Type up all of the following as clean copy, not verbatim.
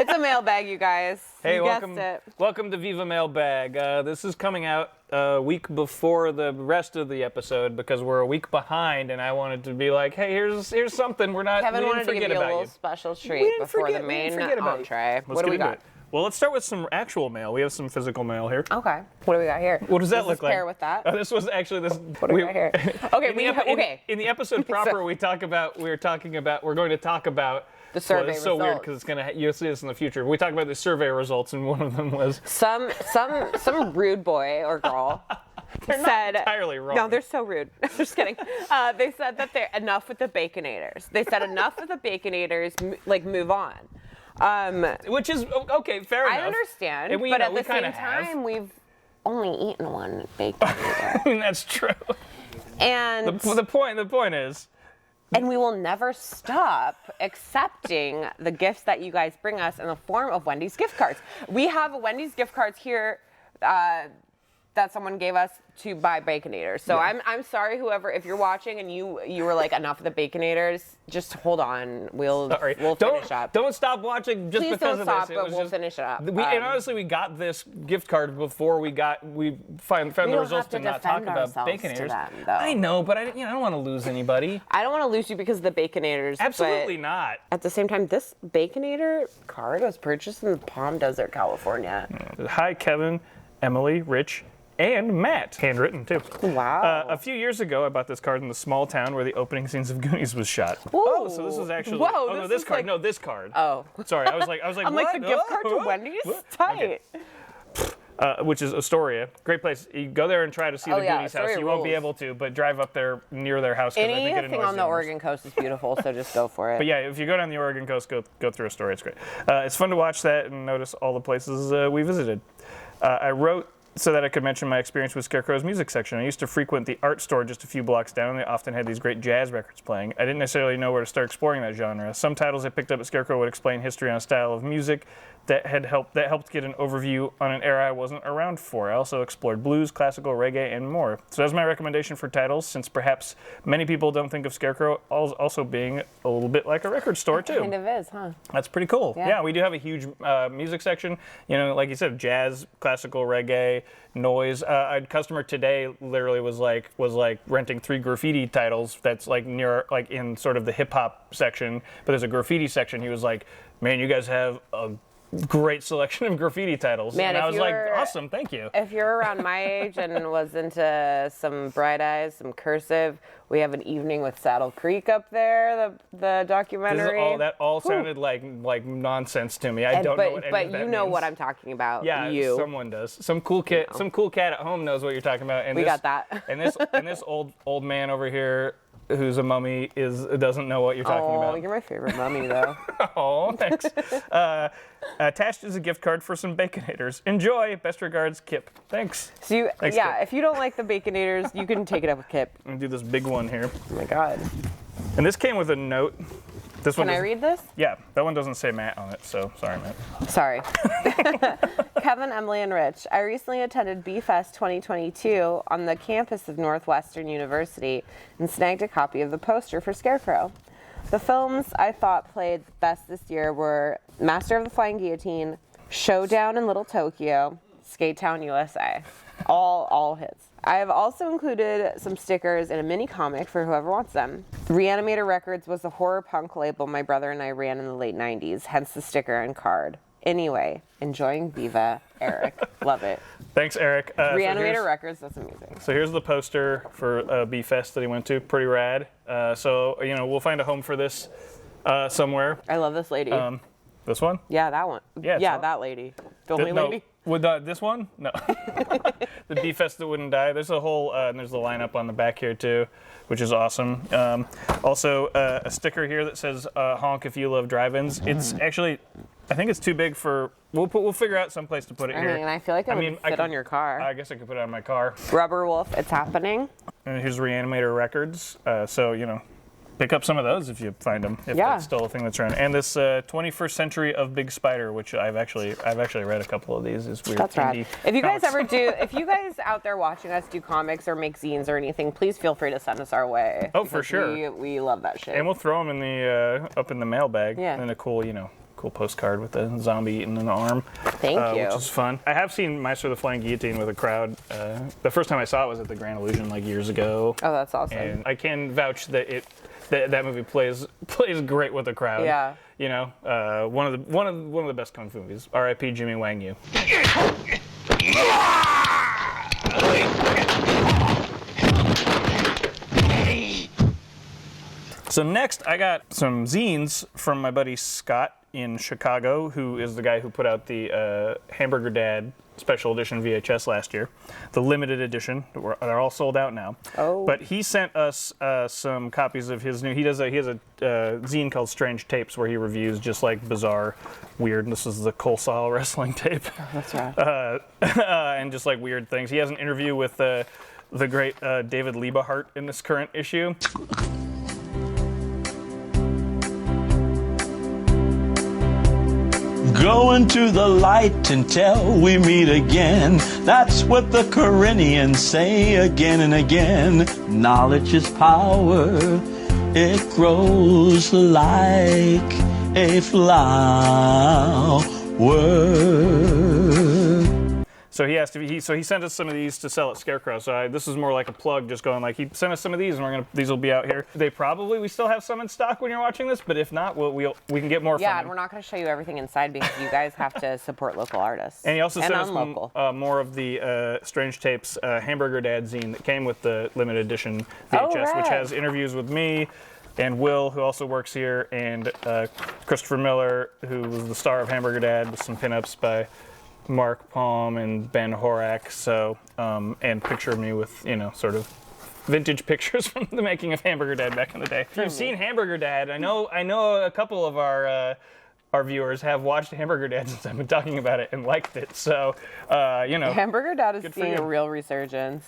It's a mailbag, you guys. Hey, you welcome, guessed it. welcome to Viva Mailbag. This is coming out a week before the rest of the episode because we're a week behind, and I wanted to be like, hey, here's something we're not. Kevin we didn't wanted to forget give you a about little you. special treat before the main entree. What do we got? Well, let's start with some actual mail. We have some physical mail here. Okay. What do we got here? What does that look like? Pair with that. This was actually this. What do we got here? Okay, in the episode proper, we're going to talk about the survey results. It's so weird because you'll see this in the future. We talk about the survey results, and one of them was some rude boy or girl. They're not entirely wrong. No, they're so rude. Just kidding. They said that they're enough with the Baconators. They said enough with the Baconators, move on. Which is okay, fair enough. I understand, and but at the same time, we've only eaten one Baconator. I mean, that's true. And the point is, and we will never stop accepting the gifts that you guys bring us in the form of Wendy's gift cards. We have Wendy's gift cards here that someone gave us to buy Baconators. So yeah. I'm sorry, whoever, if you're watching and you were like, enough of the Baconators, just hold on. We'll finish up. Don't stop watching just Please because don't of stop, this. but we'll finish it up. And honestly, we got this gift card before we found the results to not talk about Baconators. I know, but I don't want to lose anybody. I don't want to lose you because of the Baconators. Absolutely not. At the same time, this Baconator card was purchased in Palm Desert, California. Hi, Kevin, Emily, Rich, and Matt. Handwritten, too. Wow. A few years ago, I bought this card in the small town where the opening scenes of Goonies was shot. Ooh. Oh, so this is actually... Whoa, oh, no, this card. like... No, this card. Oh. Sorry, I was like, I'm what? like, the gift card to Wendy's? Tight. Okay. Which is Astoria. Great place. You go there and try to see the Goonies house. You won't be able to, but drive up there near their house. Anything on the Oregon coast is beautiful, so just go for it. But yeah, if you go down the Oregon coast, go through Astoria. It's great. It's fun to watch that and notice all the places we visited. I wrote so that I could mention my experience with Scarecrow's music section. I used to frequent the art store just a few blocks down, and they often had these great jazz records playing. I didn't necessarily know where to start exploring that genre. Some titles I picked up at Scarecrow would explain history on a style of music that helped get an overview on an era I wasn't around for. I also explored blues, classical, reggae, and more. So that's my recommendation for titles, since perhaps many people don't think of Scarecrow also being a little bit like a record store too. It kind of is, huh? That's pretty cool. Yeah, we do have a huge music section. You know, like you said, jazz, classical, reggae, noise. A customer today literally was like renting 3 graffiti titles. That's like near in sort of the hip hop section, but there's a graffiti section. He was like, "Man, you guys have a great selection of graffiti titles." Man, and I was like, awesome, thank you. If you're around my age and was into some Bright Eyes, some Cursive, we have an Evening with Saddle Creek up there, the documentary. That all sounded like nonsense to me. I don't know what any of that But you know means. what I'm talking about. Yeah, someone does. Some cool cat at home knows what you're talking about. And we got that. and this old man over here, who's a mummy, doesn't know what you're talking about. Oh, you're my favorite mummy, though. Oh, thanks. Attached is a gift card for some Baconators. Enjoy. Best regards, Kip. Thanks. So Thanks, Kip. Kip. If you don't like the Baconators, you can take it up with Kip. I'm going to do this big one here. Oh, my God. And this came with a note. Can I read this? Yeah, that one doesn't say Matt on it, so sorry, Matt. Sorry. Kevin, Emily, and Rich, I recently attended B-Fest 2022 on the campus of Northwestern University and snagged a copy of the poster for Scarecrow. The films I thought played best this year were Master of the Flying Guillotine, Showdown in Little Tokyo, Skate Town, USA. All hits. I have also included some stickers in a mini comic for whoever wants them. Reanimator Records was the horror punk label my brother and I ran in the late 90s, hence the sticker and card. Anyway, enjoying Viva, Eric. Love it. Thanks, Eric. Reanimator Records, that's amazing. So here's the poster for B-Fest that he went to. Pretty rad. So, we'll find a home for this somewhere. I love this lady. This one? Yeah, that one. Yeah, that lady. The only lady? With this one? No. The B-Fest That Wouldn't Die. There's a whole, and there's the lineup on the back here too, which is awesome. Also, a sticker here that says honk if you love drive-ins. It's actually, I think it's too big for, we'll figure out some place to put it here. I mean, I feel like it would fit on your car. I guess I could put it on my car. Rubber Wolf, it's happening. And here's Reanimator Records. So, pick up some of those if you find them, if that's still a thing that's around. And this 21st Century of Big Spider, which I've actually read a couple of these. Is weird. That's rad. If you guys if you guys out there watching us do comics or make zines or anything, please feel free to send us our way. Oh, for sure. We love that shit. And we'll throw them in the up in the mailbag. Yeah. In a cool, cool postcard with a zombie eating an arm. Thank you. Which is fun. I have seen Maestro the Flying Guillotine with a crowd. The first time I saw it was at the Grand Illusion like years ago. Oh, that's awesome. And I can vouch that that movie plays great with a crowd. Yeah. You know, one of the best kung fu movies. R.I.P. Jimmy Wang Yu. So next, I got some zines from my buddy Scott in Chicago, who is the guy who put out the Hamburger Dad special edition VHS last year, the limited edition. They're all sold out now. Oh. But he sent us some copies of his new. He has a zine called Strange Tapes where he reviews just like bizarre, weird. This is the Coleslaw wrestling tape. Oh, that's right. And just like weird things. He has an interview with the great David Liebehart in this current issue. Go into the light until we meet again. That's what the Corinthians say again and again. Knowledge is power. It grows like a flower. So he sent us some of these to sell at Scarecrow. So this is more like a plug, just going like he sent us some of these, and these will be out here. We still have some in stock when you're watching this, but if not, we can get more. Yeah, from and we're not going to show you everything inside because you guys have to support local artists. And he also sent us unlocal. more of the Strange Tapes Hamburger Dad zine that came with the limited edition VHS, which has interviews with me and Will, who also works here, and Christopher Miller, who was the star of Hamburger Dad, with some pinups by Mark Palm and Ben Horak, and picture of me with, sort of vintage pictures from the making of Hamburger Dad back in the day. If you've seen Hamburger Dad, I know a couple of our viewers have watched Hamburger Dad since I've been talking about it and liked it. So, Hamburger Dad is seeing you. a real resurgence.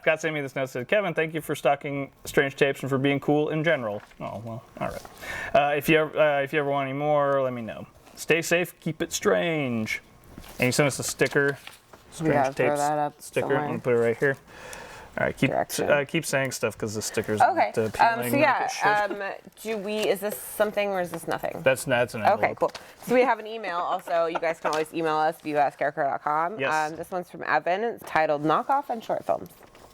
Scott sent me this note, said, Kevin, thank you for stocking Strange Tapes and for being cool in general. Oh, well, all right. If you ever want any more, let me know. Stay safe, keep it strange. And he sent us a sticker, Strange Tapes sticker. somewhere. I'm gonna put it right here. All right, keep saying stuff because the sticker's Okay. appealing. So yeah, is this something or is this nothing? That's an envelope. Okay, cool. So we have an email. Also, you guys can always email us, viva@scarecrow.com. Yes. This one's from Evan. It's titled "Knockoff and Short Films."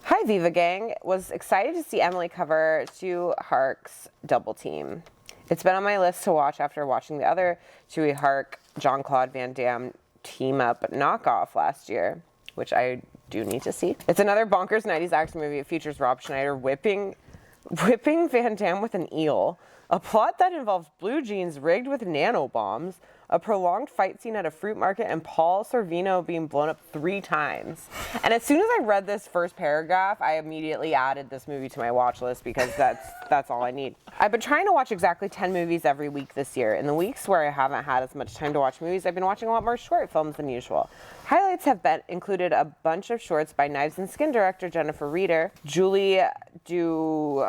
Hi, Viva Gang. Was excited to see Emily cover Chewy Hark's Double Team. It's been on my list to watch after watching the other Chewy Hark, Jean-Claude Van Damme team up knockoff last year, which I do need to see. It's another bonkers 90s action movie. It features Rob Schneider whipping Van Damme with an eel, a plot that involves blue jeans rigged with nanobombs, a prolonged fight scene at a fruit market, and Paul Sorvino being blown up 3 times. And as soon as I read this first paragraph, I immediately added this movie to my watch list because that's all I need. I've been trying to watch exactly 10 movies every week this year. In the weeks where I haven't had as much time to watch movies, I've been watching a lot more short films than usual. Highlights have included a bunch of shorts by Knives and Skin director Jennifer Reeder, Julie I don't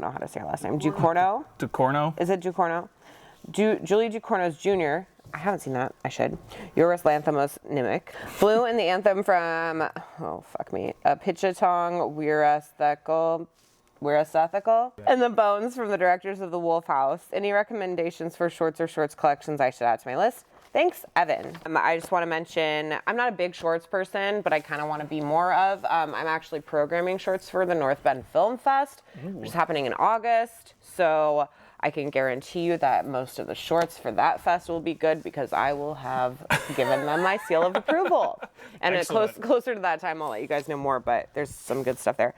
know how to say her last name. Ducorno? Ducorno? Is it Ducorno? Julie Ducorno's Jr. I haven't seen that. I should. Yorgos Lanthimos Nimic. Blue in the anthem from, Pitchatong Weirasethical. And the bones from the directors of The Wolf House. Any recommendations for shorts or shorts collections I should add to my list? Thanks, Evan. I just want to mention, I'm not a big shorts person, but I kind of want to be more of. I'm actually programming shorts for the North Bend Film Fest, which is happening in August. So I can guarantee you that most of the shorts for that fest will be good because I will have given them my seal of approval. And closer to that time, I'll let you guys know more, but there's some good stuff there.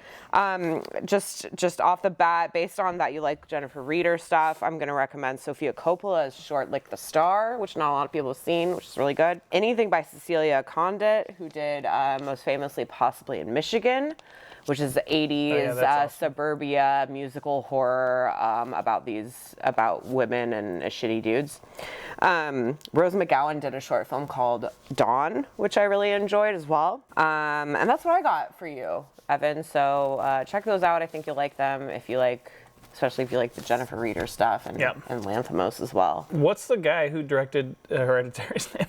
Just off the bat, based on that you like Jennifer Reeder stuff, I'm going to recommend Sofia Coppola's short Lick the Star, which not a lot of people have seen, which is really good. Anything by Cecilia Condit, who did most famously Possibly in Michigan, which is the 80s awesome. Suburbia musical horror about women and shitty dudes. Rose McGowan did a short film called Dawn, which I really enjoyed as well. And that's what I got for you, Evan. So check those out. I think you'll like them especially if you like the Jennifer Reeder stuff and Lanthimos as well. What's the guy who directed Hereditary's name?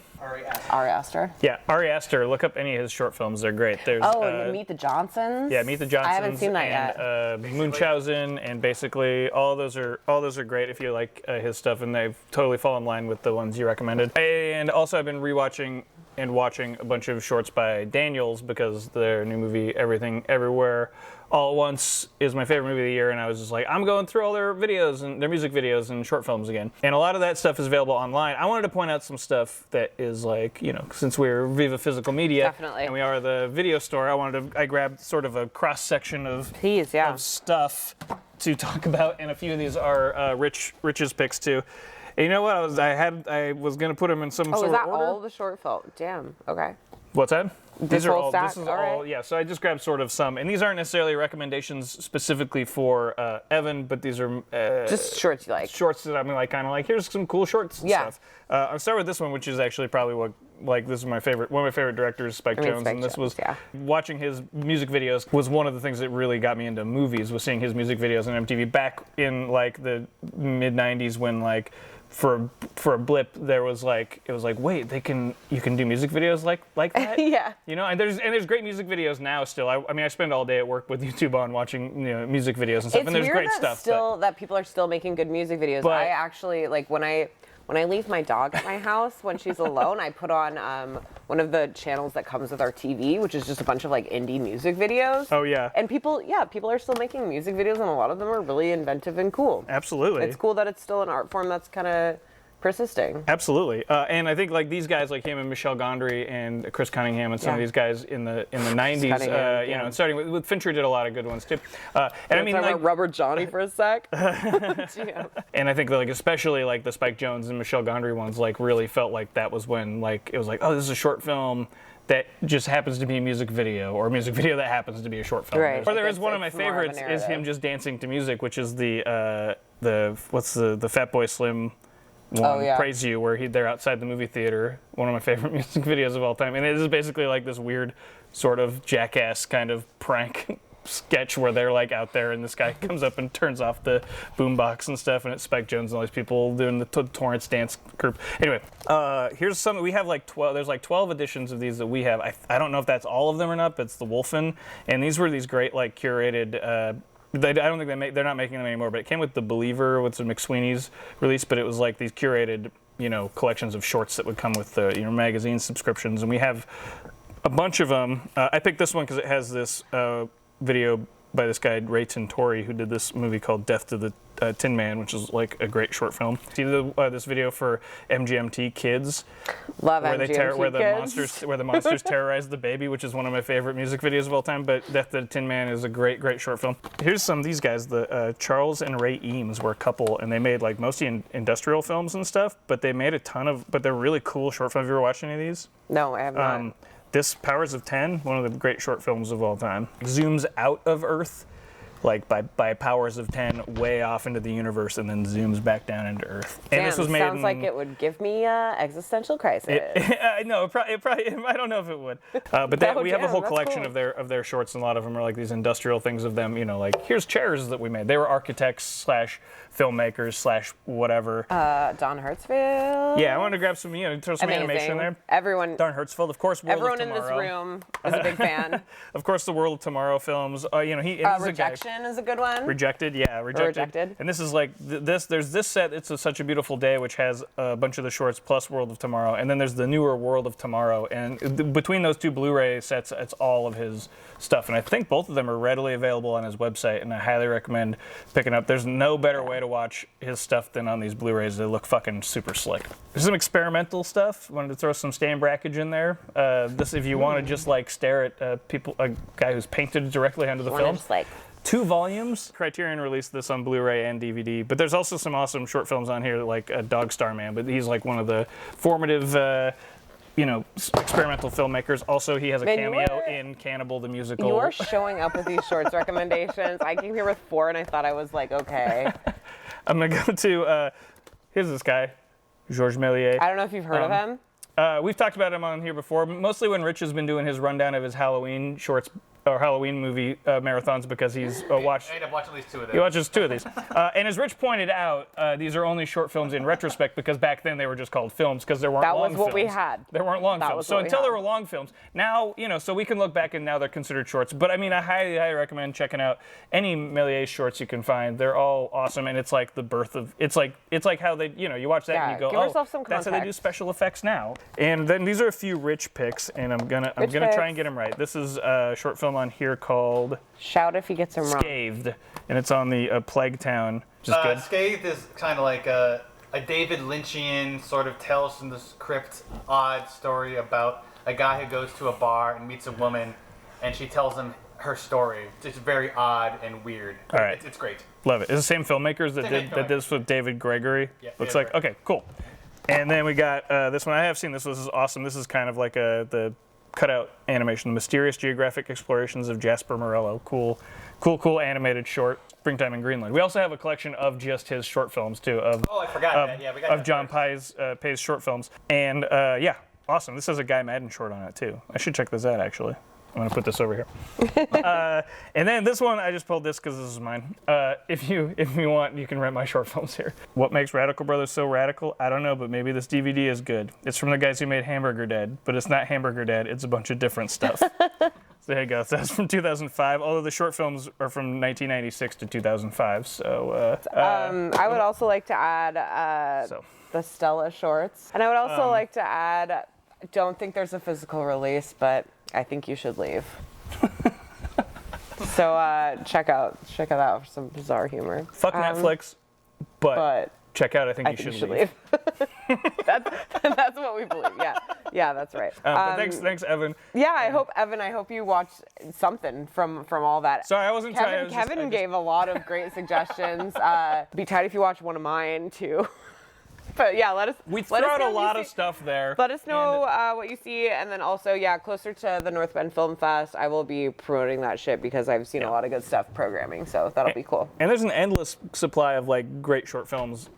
Ari Aster. Yeah, Ari Aster. Look up any of his short films; they're great. There's And Meet the Johnsons. yeah, Meet the Johnsons. I haven't seen that yet. Munchausen, and basically all those are great if you like his stuff, and they totally fall in line with the ones you recommended. And also, I've been rewatching and watching a bunch of shorts by Daniels because their new movie Everything Everywhere All at Once is my favorite movie of the year, and I was just like, I'm going through all their videos and their music videos and short films again. And a lot of that stuff is available online. I wanted to point out some stuff that is like, since we're Viva Physical Media Definitely. and we are the video store, I grabbed sort of a cross section of stuff to talk about, and a few of these are Rich's picks too. And you know what? I was gonna put them in some sort of order. Oh, is that all the short film? Damn. Okay. What's that? These are whole all. stack? This is All all. right. Yeah. So I just grabbed sort of some, and these aren't necessarily recommendations specifically for Evan, but these are Just shorts you like. shorts that I'm like kind of like. Here's some cool shorts and Yeah. stuff. I'll start with this one, which is actually probably this is my favorite. One of my favorite directors, Spike Jonze, Spike and this Jonze, was watching his music videos was one of the things that really got me into movies. Was seeing his music videos on MTV back in like the mid '90s when like. For a blip, there was like it was like wait you can do music videos like that. Yeah. And there's great music videos now still. I mean I spend all day at work with YouTube on watching music videos and stuff, It's and there's weird great that stuff. that people are still making good music videos. But- I actually like when I leave my dog at my house when she's alone, I put on one of the channels that comes with our TV, which is just a bunch of like indie music videos. Oh yeah. And people are still making music videos, and a lot of them are really inventive and cool. Absolutely. It's cool that it's still an art form that's kind of persisting. Absolutely, and I think like these guys, like him and Michelle Gondry and Chris Cunningham and some of these guys in the '90s, Cunningham, and starting with Fincher did a lot of good ones too. And I mean, Talk like about Rubber Johnny for a sec. and I think like especially like the Spike Jonze and Michelle Gondry ones, like really felt like that was when like it was like, oh, this is a short film that just happens to be a music video, or a music video that happens to be a short film. Right. Or there is one of my It's more of a favorites is him narrative. just dancing to music, which is the Fatboy Slim one, Praise You, where they're outside the movie theater. One of my favorite music videos of all time, and it is basically like this weird sort of Jackass kind of prank sketch where they're like out there and this guy comes up and turns off the boombox and stuff, and it's Spike Jonze and all these people doing the Torrance dance group. Anyway, here's some. We have like 12. There's like 12 editions of these that we have. I don't know if that's all of them or not, but it's the Wolfen, and these were these great like curated. I don't think they're not making them anymore, but it came with The Believer, with some McSweeney's release, but it was like these curated, collections of shorts that would come with the, magazine subscriptions, and we have a bunch of them. I picked this one because it has this video by this guy, Ray Tintori, who did this movie called Death to the Tin Man, which is like a great short film. See this video for MGMT Kids, Love where MGMT where the monsters terrorize the baby, which is one of my favorite music videos of all time. But Death to the Tin Man is a great short film. Here's some of these guys. The Charles and Ray Eames were a couple, and they made like mostly industrial films and stuff. But they made a ton of, but they're really cool short films. Have you ever watched any of these? No, I have not. This Powers of 10, one of the great short films of all time, zooms out of Earth, like by powers of 10, way off into the universe, and then zooms back down into Earth. And Damn, this was made sounds like it would give me existential crisis. No, it probably. I don't know if it would. But we have a whole that's collection cool. of their shorts, and a lot of them are like these industrial things of them. Like here's chairs that we made. They were architects / filmmakers / whatever. Don Hertzfeld. Yeah, I wanted to grab some, throw some animation in there. Everyone Of course. Everyone in this room is a big fan. Of course, the World of Tomorrow films. He's a guy. Rejection is a good one. Rejected, yeah, Rejected. And this is like this. There's this set. It's Such a Beautiful Day, which has a bunch of the shorts plus World of Tomorrow, and then there's the newer World of Tomorrow. And between those two Blu-ray sets, it's all of his stuff. And I think both of them are readily available on his website, and I highly recommend picking up. There's no better way to watch his stuff than on these Blu-rays. They look fucking super slick. There's some experimental stuff. Wanted to throw some Stan Brakhage in there. This, if you want to just like stare at a guy who's painted directly onto the film. Just like 2 volumes. Criterion released this on Blu-ray and DVD, but there's also some awesome short films on here, like Dog Star Man, but he's like one of the formative, experimental filmmakers. Also, he has a cameo in Cannibal the Musical. you are showing up with these shorts recommendations. I came here with 4 and I thought I was like, okay. I'm gonna go to, here's this guy, Georges Méliès. I don't know if you've heard of him. We've talked about him on here before, mostly when Rich has been doing his rundown of his Halloween shorts or Halloween movie marathons because he's watched. I end up watching at least 2 of them. He watches 2 of these. And as Rich pointed out, these are only short films in retrospect because back then they were just called films because there weren't long films. That was what we had. There weren't long That films. was So what we until there had. were long films, now, so we can look back and now they're considered shorts. But I mean, I highly, highly recommend checking out any Méliès shorts you can find. They're all awesome, and it's like the birth of, it's like how they, you watch that and you go, give yourself some that's how they do context. special effects now. And then these are a few Rich picks, and I'm gonna try picks. and get them right. This is a short film on here called Shout if he gets him wrong. Scathed, and it's on the Plague Town, which is good. Scathed is kind of like a David Lynchian sort of tales from the crypt odd story about a guy who goes to a bar and meets a woman, and she tells him her story. It's very odd and weird. All right. It's great. Love it. It's the same filmmakers that Same did filmmakers. this with David Gregory. Yeah, Looks David like, okay, cool. And then we got this one. I have seen this. This is awesome. This is kind of like the cutout animation, The Mysterious Geographic Explorations of Jasper Morello. Cool animated short. Springtime in Greenland. We also have a collection of just his short films too. Oh, I forgot that. Yeah, we got of that John first. Pay's short films. And yeah, awesome. This has a Guy Madden short on it too. I should check this out actually. I'm gonna put this over here. And then this one, I just pulled this because this is mine. If you want, you can rent my short films here. What makes Radical Brothers so radical? I don't know, but maybe this DVD is good. It's from the guys who made Hamburger Dad, but it's not Hamburger Dad. It's a bunch of different stuff. So there you go. So that's from 2005. Although the short films are from 1996 to 2005. So I would also like to add the Stella shorts, and I would also like to add. I don't think there's a physical release, but I think you should leave. So check out that for some bizarre humor. fuck Netflix, but check out. I think you should leave. That's what we believe. Yeah, that's right. But thanks, Evan. Yeah, I hope you watched something from all that. Sorry, I wasn't trying. I was just- Kevin gave a lot of great suggestions. Be tight if you watch one of mine too. But yeah, let us. We let throw us out know a what you lot of see. stuff there. Let us know what you see, and then also, closer to the North Bend Film Fest, I will be promoting that shit because I've seen a lot of good stuff programming, so that'll be cool. And there's an endless supply of like great short films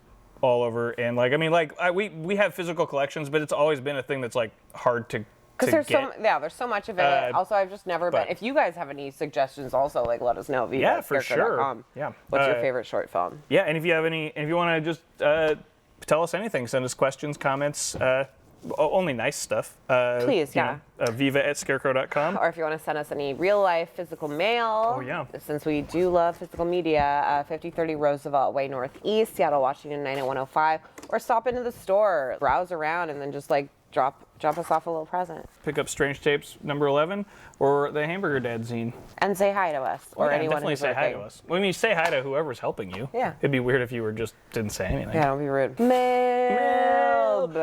all over, and we have physical collections, but it's always been a thing that's like hard to Because get. there's so much of it. Also, I've just never been. but- If you guys have any suggestions, also let us know. Yeah, for sure. Yeah. What's your favorite short film? Yeah, and if you have any, and if you want to just tell us anything, send us questions, comments, only nice stuff. Please, Viva@scarecrow.com. Or if you want to send us any real life physical mail. Oh, yeah. Since we do love physical media, 5030 Roosevelt Way Northeast, Seattle, Washington 98105. Or stop into the store, browse around, and then just drop us off a little present. Pick up Strange Tapes number 11 or the Hamburger Dad zine. And say hi to us or anyone definitely who's say hi working. to us. Well, I mean, say hi to whoever's helping you. Yeah. It'd be weird if you just didn't say anything. Yeah, don't be rude. Mailbag.